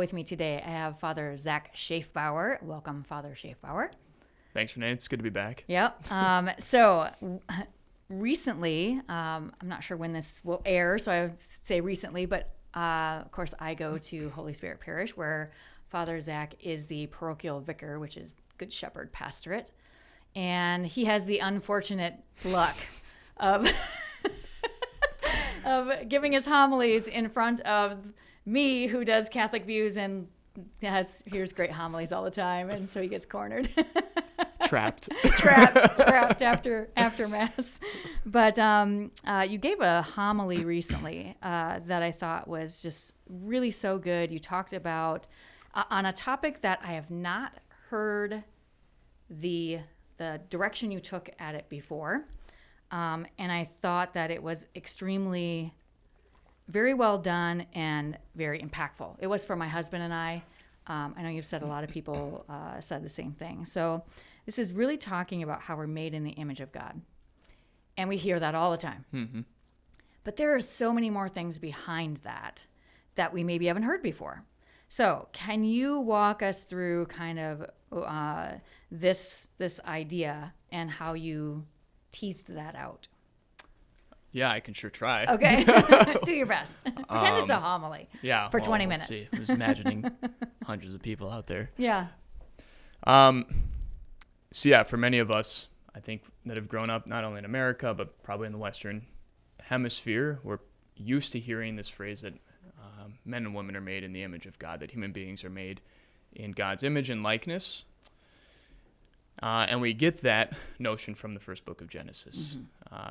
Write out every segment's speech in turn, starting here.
with me today, I have Father Zach Schaefbauer. Welcome, Father Schaefbauer. Thanks, Renee. It's good to be back. Yep. So recently, I'm not sure when this will air, so I would say recently, but of course I go to Holy Spirit Parish where Father Zach is the parochial vicar, which is Good Shepherd Pastorate. And he has the unfortunate luck of of giving his homilies in front of me, who does Catholic Views and hears great homilies all the time, and so he gets cornered. Trapped after Mass. But you gave a homily recently that I thought was just really so good. You talked about on a topic that I have not heard the direction you took at it before. And I thought that it was extremely, very well done and very impactful. It was for my husband and I. I know you've said a lot of people said the same thing. So this is really talking about how we're made in the image of God. And we hear that all the time. Mm-hmm. But there are so many more things behind that we maybe haven't heard before. So can you walk us through kind of this idea and how you teased that out? Yeah, I can sure try. Okay. Do your best. Pretend it's a homily for 20 minutes. See. I was imagining hundreds of people out there. Yeah. So yeah, for many of us, I think, that have grown up not only in America, but probably in the Western Hemisphere, we're used to hearing this phrase that men and women are made in the image of God, that human beings are made in God's image and likeness. And we get that notion from the first book of Genesis,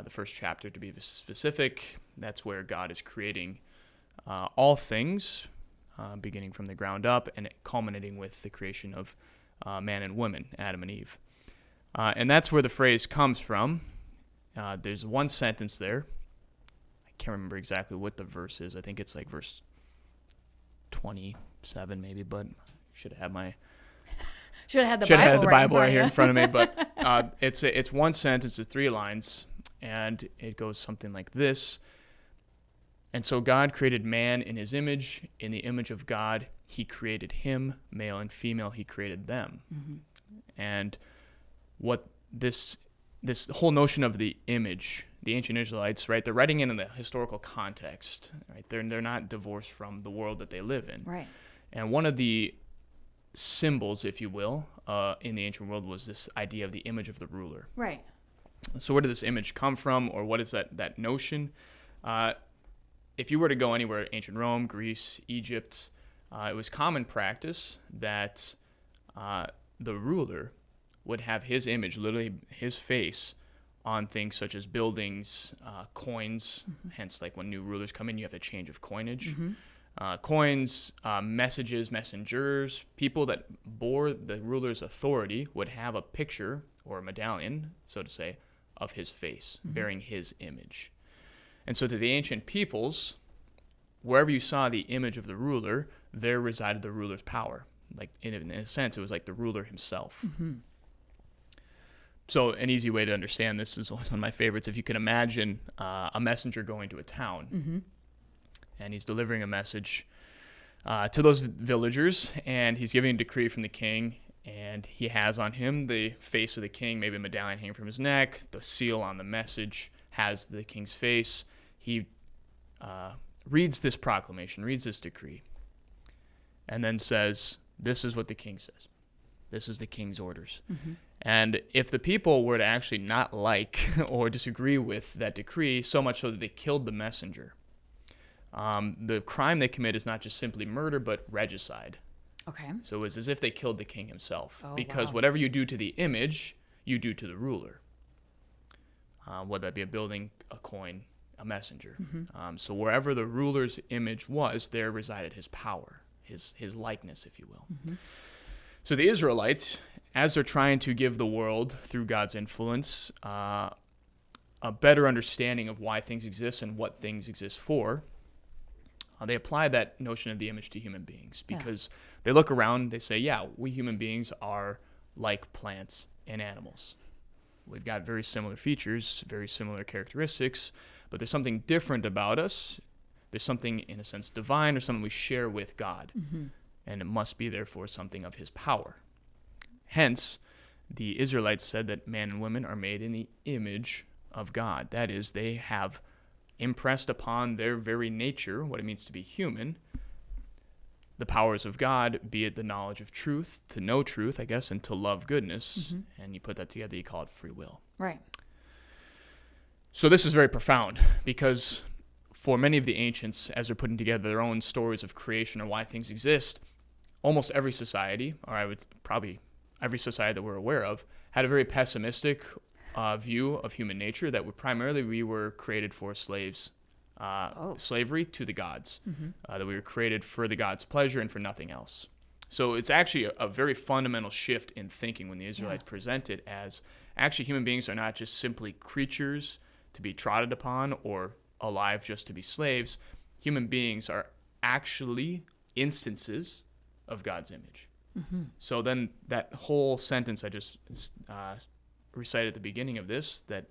the first chapter to be specific. That's where God is creating all things, beginning from the ground up and culminating with the creation of man and woman, Adam and Eve. And that's where the phrase comes from. There's one sentence there. I can't remember exactly what the verse is. I think it's like verse 27 maybe, but should have had the Bible right here in front of me. But it's one sentence, it's 3 lines, and it goes something like this. And so God created man in his image. In the image of God, he created him, male and female, he created them. Mm-hmm. And what this whole notion of the image, the ancient Israelites, right, they're writing in the historical context, right? They're not divorced from the world that they live in. Right. And one of the symbols, if you will, in the ancient world was this idea of the image of the ruler. Right. So where did this image come from, or what is that notion? If you were to go anywhere, ancient Rome, Greece, Egypt, it was common practice that the ruler would have his image, literally his face, on things such as buildings, coins, hence like when new rulers come in, you have a change of coinage. Mm-hmm. Coins, messages, messengers, people that bore the ruler's authority would have a picture or a medallion, so to say, of his face, bearing his image. And so to the ancient peoples, wherever you saw the image of the ruler, there resided the ruler's power. Like in a sense, it was like the ruler himself. Mm-hmm. So an easy way to understand this is one of my favorites. If you can imagine a messenger going to a town, and he's delivering a message to those villagers, and he's giving a decree from the king, and he has on him the face of the king, maybe a medallion hanging from his neck. The seal on the message has the king's face. He reads this proclamation, reads this decree, and then says, this is what the king says. This is the king's orders. Mm-hmm. And if the people were to actually not like or disagree with that decree, so much so that they killed the messenger, the crime they commit is not just simply murder, but regicide. Okay. So it's as if they killed the king himself. Oh, because wow. Whatever you do to the image, you do to the ruler. Whether that be a building, a coin, a messenger. Mm-hmm. So wherever the ruler's image was, there resided his power, his likeness, if you will. Mm-hmm. So the Israelites, as they're trying to give the world, through God's influence, a better understanding of why things exist and what things exist for, they apply that notion of the image to human beings because they look around, they say, yeah, we human beings are like plants and animals. We've got very similar features, very similar characteristics, but there's something different about us. There's something, in a sense, divine or something we share with God. Mm-hmm. and it must be therefore something of his power. Hence, the Israelites said that man and woman are made in the image of God. That is, they have impressed upon their very nature what it means to be human, the powers of God, be it the knowledge of truth, to know truth, I guess, and to love goodness. And you put that together, you call it free will. Right. So this is very profound, because for many of the ancients, as they're putting together their own stories of creation or why things exist, almost every society, or I would probably every society that we're aware of, had a very pessimistic view of human nature, that we were created for slavery to the gods, that we were created for the gods' pleasure and for nothing else. So it's actually a very fundamental shift in thinking when the Israelites present it as actually human beings are not just simply creatures to be trotted upon or alive just to be slaves. Human beings are actually instances of God's image. So then that whole sentence I just recited at the beginning of this, that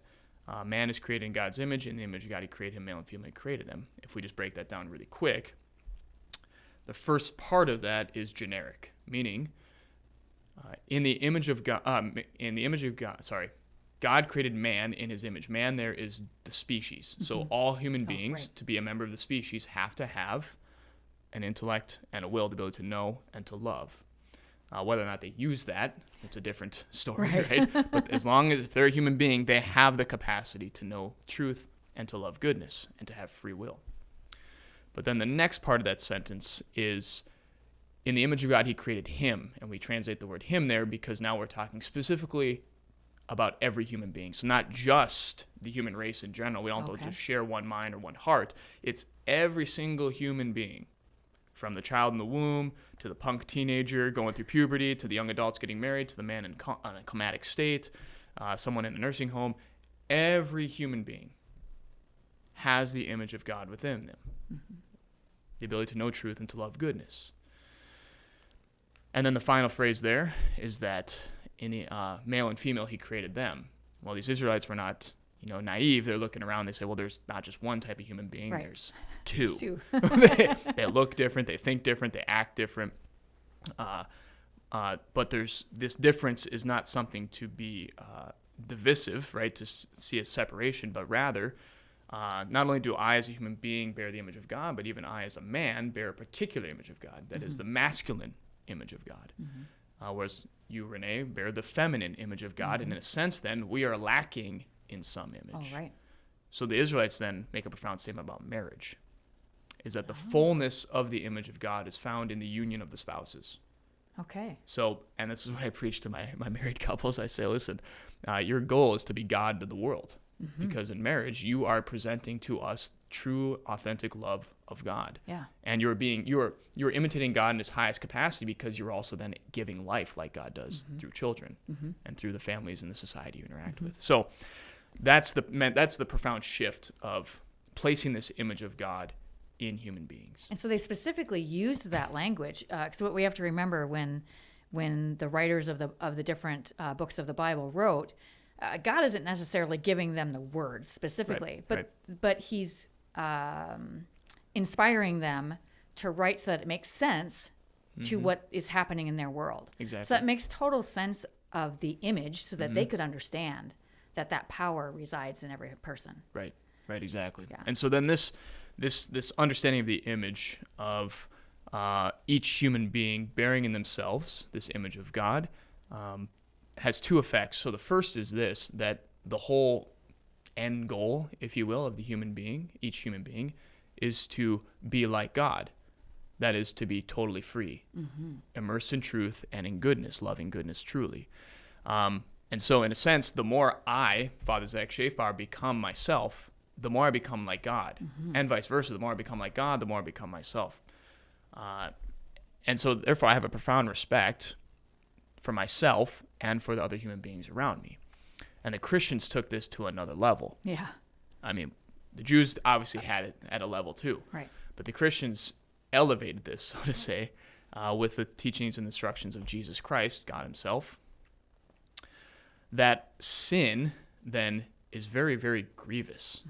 man is created in God's image, in the image of God he created him, male and female he created them. If we just break that down really quick, the first part of that is generic, meaning in the image of God, God created man in his image. Man there is the species. So all human beings, to be a member of the species, have to have an intellect and a will, the ability to know and to love. Whether or not they use that, it's a different story, right? But as long as if they're a human being, they have the capacity to know truth and to love goodness and to have free will. But then the next part of that sentence is, in the image of God, he created him. And we translate the word him there because now we're talking specifically about every human being. So not just the human race in general. We don't just share one mind or one heart. It's every single human being, from the child in the womb to the punk teenager going through puberty to the young adults getting married to the man in a comatic state, someone in a nursing home. Every human being has the image of God within them, the ability to know truth and to love goodness. And then the final phrase there is that in the male and female he created them. Well, these Israelites were not naive. They're looking around. They say, well, there's not just one type of human being. Right. There's two. They look different. They think different. They act different. But there's this difference is not something to be divisive, right, to see as separation, but rather not only do I as a human being bear the image of God, but even I as a man bear a particular image of God, that is the masculine image of God. Whereas you, Renee, bear the feminine image of God. And in a sense, then, we are lacking in some image. Oh, right. So the Israelites then make a profound statement about marriage, is that the fullness of the image of God is found in the union of the spouses. Okay. So, and this is what I preach to my married couples. I say, listen, your goal is to be God to the world, because in marriage, you are presenting to us true, authentic love of God. Yeah. And you're imitating God in his highest capacity because you're also then giving life like God does through children and through the families and the society you interact with. So that's the profound shift of placing this image of God in human beings. And so they specifically used that language. So what we have to remember when the writers of the different books of the Bible wrote, God isn't necessarily giving them the words specifically, but he's inspiring them to write so that it makes sense to what is happening in their world. Exactly. So that makes total sense of the image so that they could understand that power resides in every person. Right, exactly. Yeah. And so then this understanding of the image of each human being bearing in themselves this image of God has two effects. So the first is this, that the whole end goal, if you will, of the human being, each human being, is to be like God. That is, to be totally free, immersed in truth and in goodness, loving goodness truly. And so in a sense, the more I, Father Zach Schaefbauer, become myself, the more I become like God. And vice versa, the more I become like God, the more I become myself. And so therefore I have a profound respect for myself and for the other human beings around me. And the Christians took this to another level. Yeah. I mean, the Jews obviously had it at a level too. Right. But the Christians elevated this, so to say, with the teachings and instructions of Jesus Christ, God himself. That sin then is very, very grievous.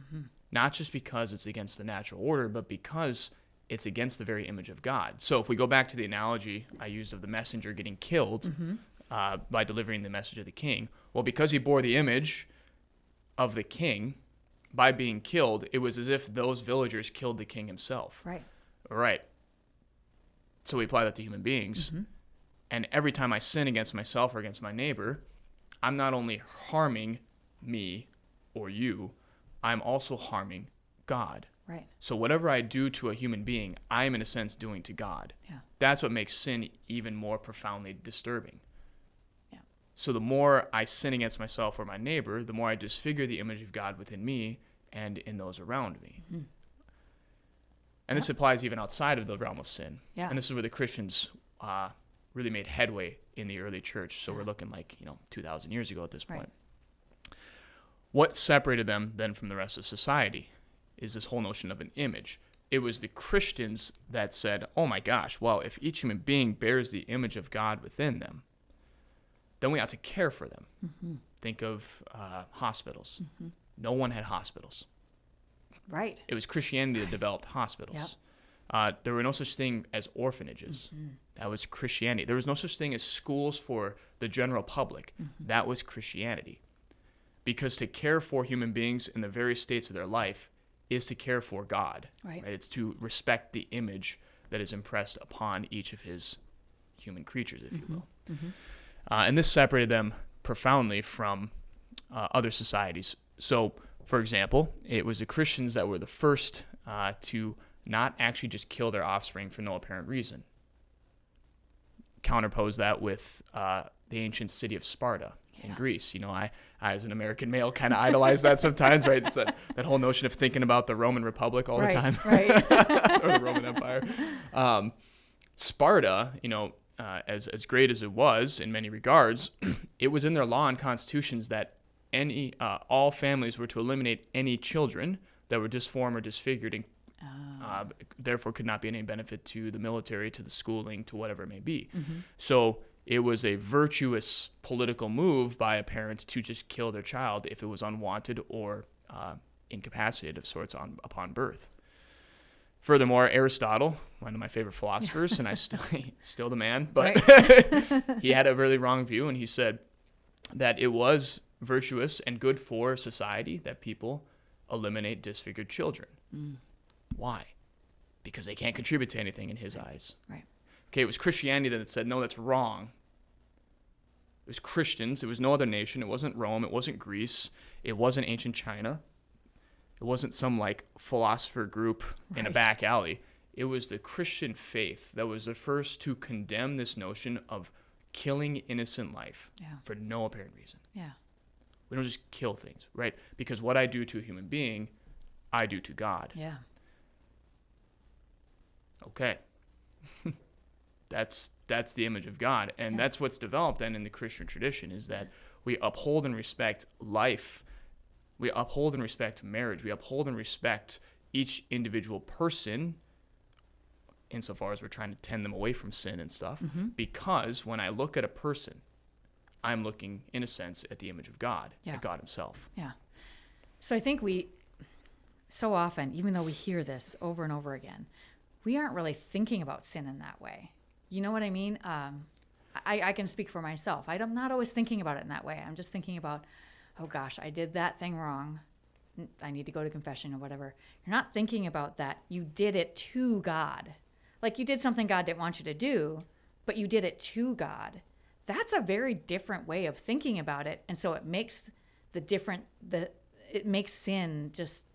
Not just because it's against the natural order, but because it's against the very image of God. So if we go back to the analogy I used of the messenger getting killed by delivering the message of the king, well, because he bore the image of the king, by being killed, it was as if those villagers killed the king himself. Right. Right. So we apply that to human beings. And every time I sin against myself or against my neighbor, I'm not only harming me or you, I'm also harming God. Right. So whatever I do to a human being, I'm in a sense doing to God. Yeah. That's what makes sin even more profoundly disturbing. Yeah. So the more I sin against myself or my neighbor, the more I disfigure the image of God within me and in those around me. And this applies even outside of the realm of sin. Yeah. And this is where the Christians really made headway in the early church. So we're looking like, 2,000 years ago at this point. Right. What separated them then from the rest of society is this whole notion of an image. It was the Christians that said, oh my gosh, well, if each human being bears the image of God within them, then we ought to care for them. Think of hospitals. No one had hospitals. Right. It was Christianity that developed hospitals. There were no such thing as orphanages. That was Christianity. There was no such thing as schools for the general public. That was Christianity. Because to care for human beings in the various states of their life is to care for God. Right. It's to respect the image that is impressed upon each of his human creatures, if you will. And this separated them profoundly from other societies. So, for example, it was the Christians that were the first to not actually just kill their offspring for no apparent reason. Counterpose that with the ancient city of Sparta in Greece. I as an American male kind of idolize that sometimes, right? It's that whole notion of thinking about the Roman Republic all the time. Right. Or the Roman Empire. Sparta, as great as it was in many regards, it was in their law and constitutions that all families were to eliminate any children that were disformed or disfigured and therefore could not be any benefit to the military, to the schooling, to whatever it may be. So it was a virtuous political move by a parent to just kill their child if it was unwanted or incapacitated of sorts upon birth. Furthermore, Aristotle, one of my favorite philosophers, and still the man, but he had a really wrong view, and he said that it was virtuous and good for society that people eliminate disfigured children. Why? Because they can't contribute to anything in his eyes. Right. Okay, it was Christianity that said, no, that's wrong. It was Christians. It was no other nation. It wasn't Rome. It wasn't Greece. It wasn't ancient China. It wasn't some philosopher group in a back alley. It was the Christian faith that was the first to condemn this notion of killing innocent life for no apparent reason. Yeah. We don't just kill things, right? Because what I do to a human being, I do to God. Yeah. Okay. That's the image of God. And that's what's developed then in the Christian tradition, is that we uphold and respect life. We uphold and respect marriage. We uphold and respect each individual person insofar as we're trying to tend them away from sin and stuff. Because when I look at a person, I'm looking, in a sense, at the image of God, at God himself. Yeah. So I think so often, even though we hear this over and over again, we aren't really thinking about sin in that way. You know what I mean? I can speak for myself. I'm not always thinking about it in that way. I'm just thinking about, oh gosh, I did that thing wrong. I need to go to confession or whatever. You're not thinking about that. You did it to God. Like you did something God didn't want you to do, but you did it to God. That's a very different way of thinking about it. And so it makes it makes sin just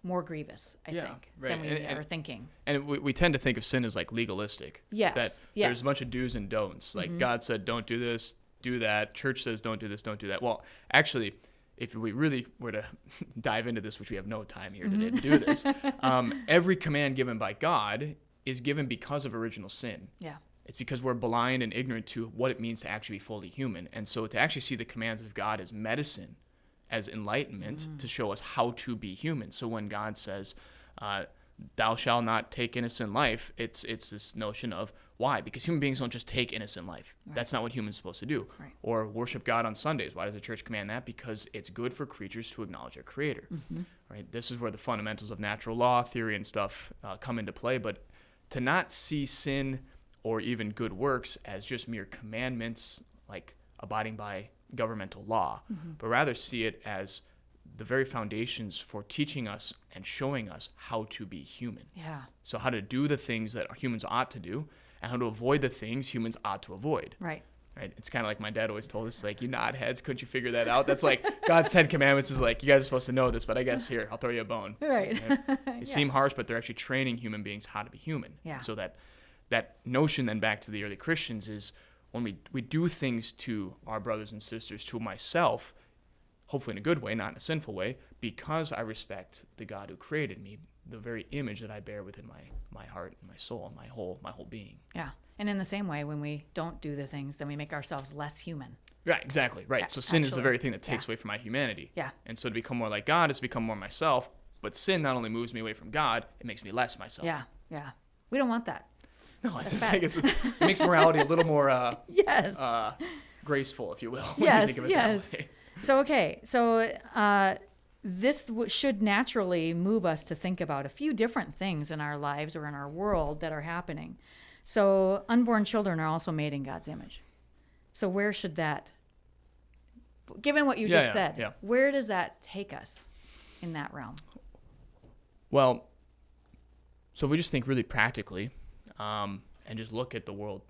more grievous, I think, than we are thinking. And we tend to think of sin as legalistic. Yes. There's a bunch of do's and don'ts. God said, don't do this, do that. Church says, don't do this, don't do that. Well, actually, if we really were to dive into this, which we have no time here today to do this, every command given by God is given because of original sin. Yeah. It's because we're blind and ignorant to what it means to actually be fully human. And so to actually see the commands of God as medicine, as enlightenment, to show us how to be human. So when God says, thou shalt not take innocent life, it's this notion of, Why? Because human beings don't just take innocent life. Right. That's not what humans are supposed to do. Right. Or worship God on Sundays. Why does the church command that? Because it's good for creatures to acknowledge their creator. Right? This is where the fundamentals of natural law theory and stuff come into play. But to not see sin or even good works as just mere commandments, like abiding by governmental law, but rather see it as the very foundations for teaching us and showing us how to be human. Yeah. So how to do the things that humans ought to do, and how to avoid the things humans ought to avoid. Right. Right? It's kind of like my dad always told us, like, you knotheads, couldn't you figure that out? That's like God's 10 Commandments is like, you guys are supposed to know this, but I guess here, I'll throw you a bone. Right. They seem harsh, but they're actually training human beings how to be human. Yeah. So that notion then back to the early Christians is when we do things to our brothers and sisters, to myself, hopefully in a good way, not in a sinful way, because I respect the God who created me, the very image that I bear within my heart and my soul and my whole being. Yeah. And in the same way, when we don't do the things, then we make ourselves less human. Right, exactly. Right. Yeah, so sin is the actually. very thing that takes Yeah. away from my humanity. Yeah. And so to become more like God is to become more myself, but sin not only moves me away from God, it makes me less myself. Yeah. Yeah. We don't want that. No, it's bad. it makes morality a little more Yes. graceful, if you will. when you Yes. think of it Yes. that way. So, okay. So, this should naturally move us to think about a few different things in our lives or in our world that are happening. So, unborn children are also made in God's image. So, where should that, given what you just said, yeah. where does that take us in that realm? Well, so if we just think really practically and just look at the world,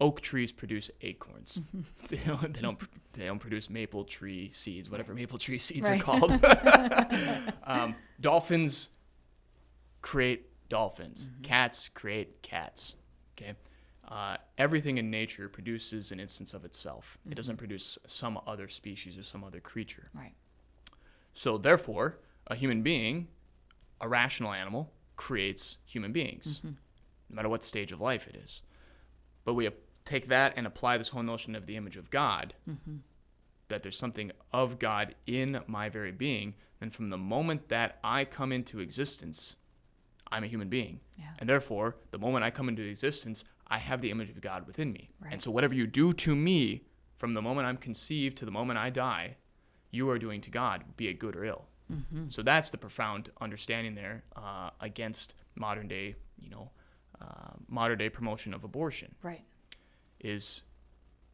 oak trees produce acorns. They don't produce maple tree seeds, whatever maple tree seeds Right. are called. Dolphins create dolphins. Cats create cats. Okay. Everything in nature produces an instance of itself. It doesn't produce some other species or some other creature. Right. So therefore, a human being, a rational animal, creates human beings, no matter what stage of life it is. But we take that and apply this whole notion of the image of God, that there's something of God in my very being. Then from the moment that I come into existence, I'm a human being. Yeah. And therefore, the moment I come into existence, I have the image of God within me. Right. And so whatever you do to me, from the moment I'm conceived to the moment I die, you are doing to God, be it good or ill. So that's the profound understanding there against modern day promotion of abortion. Right. Is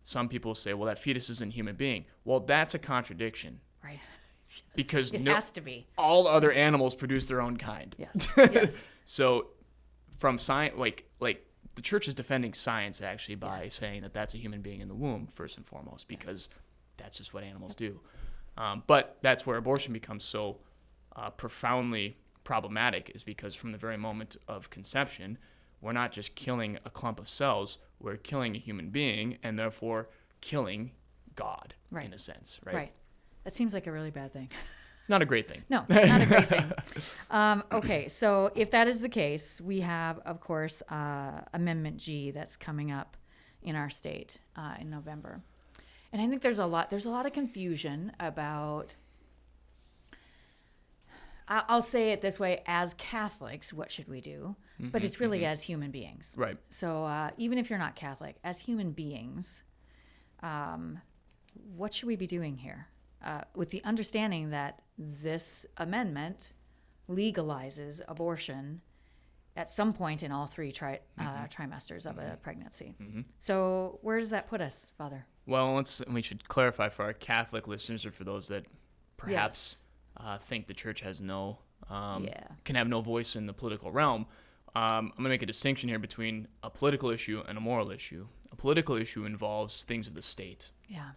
some people say, well, that fetus isn't a human being. Well, that's a contradiction Right. because It has to be. all other animals produce their own kind. Yes. Yes. So from science, like the church is defending science actually by Yes. saying that that's a human being in the womb first and foremost, because that's just what animals do. But that's where abortion becomes so profoundly problematic, is because from the very moment of conception, we're not just killing a clump of cells, we're killing a human being and therefore killing God, Right. in a sense, right? Right. That seems like a really bad thing. It's not a great thing. No, not a great thing. Okay, so if that is the case, we have, of course, Amendment G that's coming up in our state in November, and I think there's a lot of confusion about. I'll say it this way: as Catholics, what should we do? But it's really as human beings. Right. So even if you're not Catholic, as human beings, what should we be doing here? With the understanding that this amendment legalizes abortion at some point in all three trimesters of a pregnancy. So where does that put us, Father? Well, we should clarify for our Catholic listeners, or for those that perhaps think the church has can have no voice in the political realm. I'm going to make a distinction here between a political issue and a moral issue. A political issue involves things of the state. Yeah.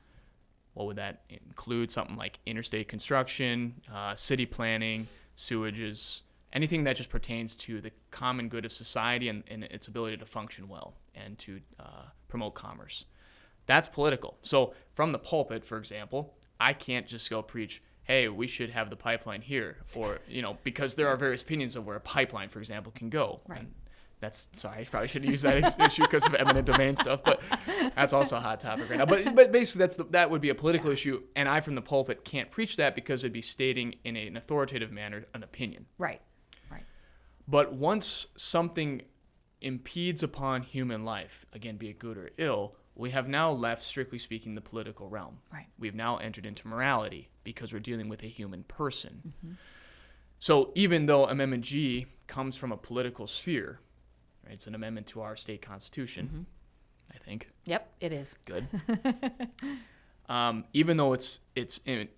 What would that include? Something like interstate construction, city planning, sewages, anything that just pertains to the common good of society and its ability to function well and to promote commerce. That's political. So from the pulpit, for example, I can't just go preach, hey, we should have the pipeline here, or, because there are various opinions of where a pipeline, for example, can go. Right. And sorry, I probably shouldn't use that issue because of eminent domain stuff, but that's also a hot topic right now. But basically, that would be a political issue, and I, from the pulpit, can't preach that because it'd be stating in an authoritative manner an opinion. Right. Right. But once something impedes upon human life, again, be it good or ill, we have now left, strictly speaking, the political realm. Right. We've now entered into morality because we're dealing with a human person. So even though Amendment G comes from a political sphere, right, it's an amendment to our state constitution, I think. Yep, it is. Good. Even though it's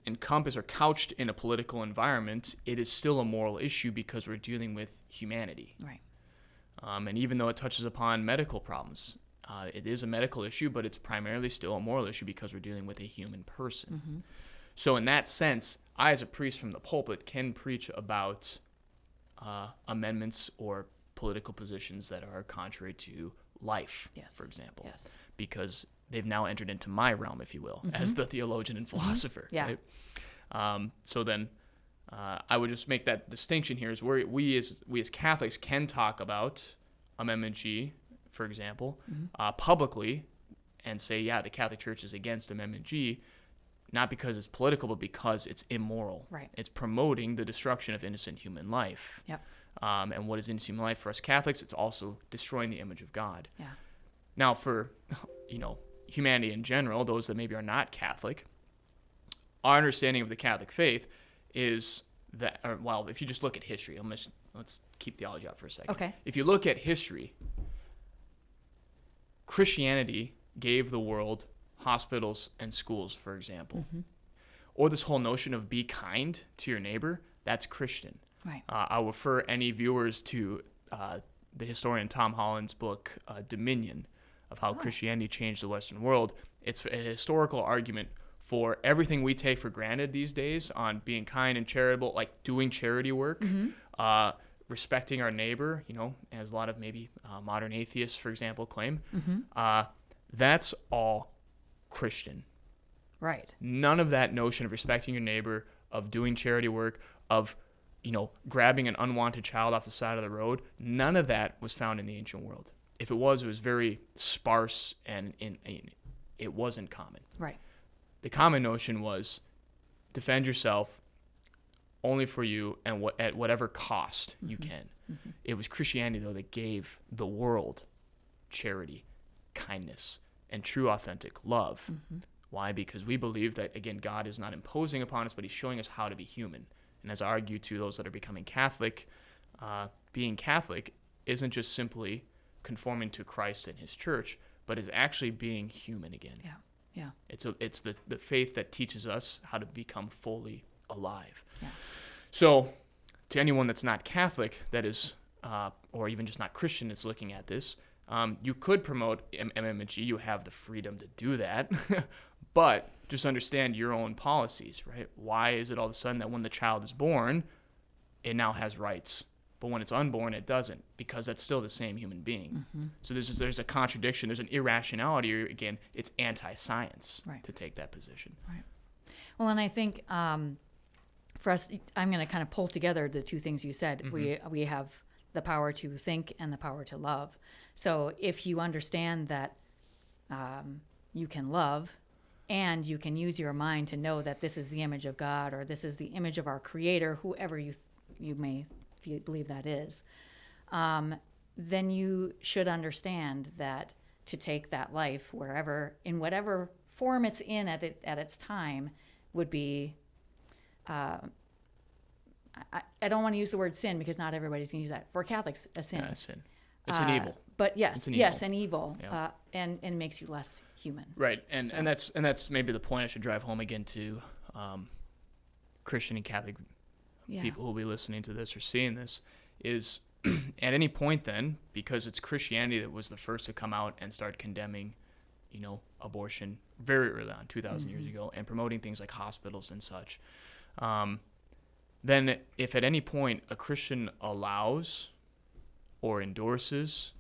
encompassed or couched in a political environment, it is still a moral issue because we're dealing with humanity. Right. And even though it touches upon medical problems, it is a medical issue, but it's primarily still a moral issue because we're dealing with a human person. So in that sense, I, as a priest from the pulpit, can preach about amendments or political positions that are contrary to life, for example, because they've now entered into my realm, if you will, as the theologian and philosopher. Yeah. Right? So then I would just make that distinction here is where we as Catholics can talk about Amendment G, for example, publicly and say, yeah, the Catholic Church is against Amendment G, not because it's political, but because it's immoral. Right. It's promoting the destruction of innocent human life. Yep. And what is innocent human life for us Catholics? It's also destroying the image of God. Yeah. Now, for humanity in general, those that maybe are not Catholic, our understanding of the Catholic faith is that, if you just look at history, let's keep theology out for a second. Okay. If you look at history, Christianity gave the world hospitals and schools, for example. Or this whole notion of be kind to your neighbor, that's Christian. Right. I'll refer any viewers to the historian Tom Holland's book, Dominion, of how Christianity changed the Western world. It's a historical argument for everything we take for granted these days on being kind and charitable, like doing charity work, respecting our neighbor, as a lot of maybe modern atheists, for example, claim. That's all Christian. Right. None of that notion of respecting your neighbor, of doing charity work, of grabbing an unwanted child off the side of the road, none of that was found in the ancient world. If it was very sparse and it wasn't common. Right. The common notion was defend yourself only for you and at whatever cost you can. It was Christianity, though, that gave the world charity, kindness, and true authentic love. Why? Because we believe that, again, God is not imposing upon us, but he's showing us how to be human. And as I argue to those that are becoming Catholic, being Catholic isn't just simply conforming to Christ and his church, but is actually being human again. Yeah. Yeah. It's the faith that teaches us how to become fully alive. Yeah. So to anyone that's not Catholic, that is, or even just not Christian that's looking at this, you could promote Amendment G. You have the freedom to do that. But just understand your own policies, right? Why is it all of a sudden that when the child is born, it now has rights, but when it's unborn, it doesn't? Because that's still the same human being. So there's a contradiction. There's an irrationality. Or again, it's anti-science to take that position. Right. Well, and I think for us, I'm going to kind of pull together the two things you said. We have the power to think and the power to love. So if you understand that you can love and you can use your mind to know that this is the image of God or this is the image of our Creator, whoever you may believe that is, then you should understand that to take that life wherever, in whatever form it's in at its time, would be, I don't want to use the word sin because not everybody's going to use that. For Catholics, a sin. Yeah, sin. It's an evil. But yes, It's an yes, an evil, Yeah. and makes you less human. Right, and that's maybe the point I should drive home again to Christian and Catholic people who will be listening to this or seeing this, is at any point then, because it's Christianity that was the first to come out and start condemning, abortion very early on, 2,000 years ago, and promoting things like hospitals and such, then if at any point a Christian allows or endorses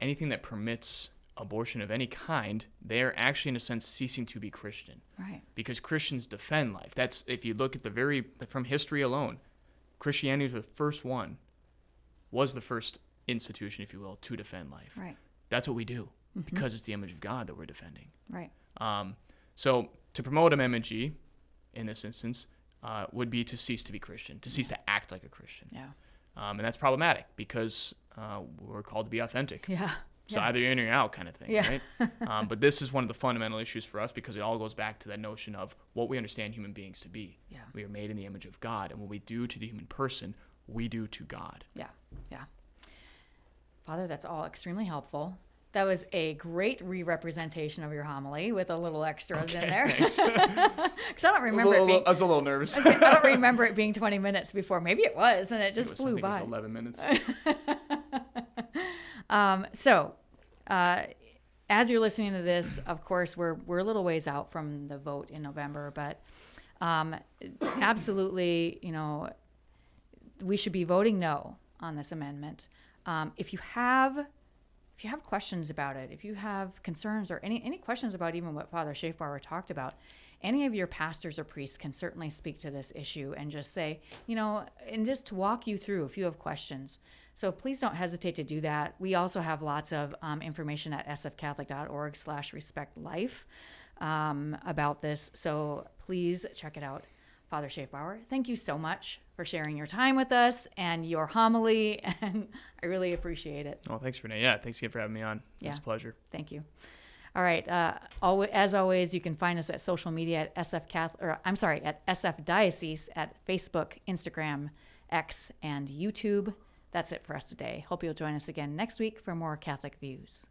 anything that permits abortion of any kind, they're actually in a sense ceasing to be Christian. Right. Because Christians defend life. That's, if you look at from history alone, Christianity was the first institution, if you will, to defend life. Right. That's what we do because it's the image of God that we're defending. Right. So to promote Amendment G in this instance would be to cease to be Christian, to cease to act like a Christian. Yeah. And that's problematic because we're called to be authentic. Yeah. So either you're in or you're out kind of thing, Yeah. right? But this is one of the fundamental issues for us because it all goes back to that notion of what we understand human beings to be. Yeah. We are made in the image of God, and what we do to the human person, we do to God. Yeah. Yeah. Father, that's all extremely helpful. That was a great re-representation of your homily with a little extras in there. Thanks. Because I don't remember it being. I was a little nervous. I don't remember it being 20 minutes before. Maybe it was, and it just flew by. I think it was 11 minutes. As you're listening to this, of course, we're a little ways out from the vote in November, but absolutely, we should be voting no on this amendment. If you have questions about it, if you have concerns or any questions about even what Father Schaefbauer talked about, any of your pastors or priests can certainly speak to this issue and just say, and just to walk you through if you have questions. So please don't hesitate to do that. We also have lots of information at sfcatholic.org/respectlife about this. So please check it out. Father Schaefbauer, thank you so much for sharing your time with us and your homily, and I really appreciate it. Oh, thanks, Renee. Yeah, thanks again for having me on. It was a pleasure. Thank you. All right. As always, you can find us at social media at at SF Diocese at Facebook, Instagram, X, and YouTube. That's it for us today. Hope you'll join us again next week for more Catholic Views.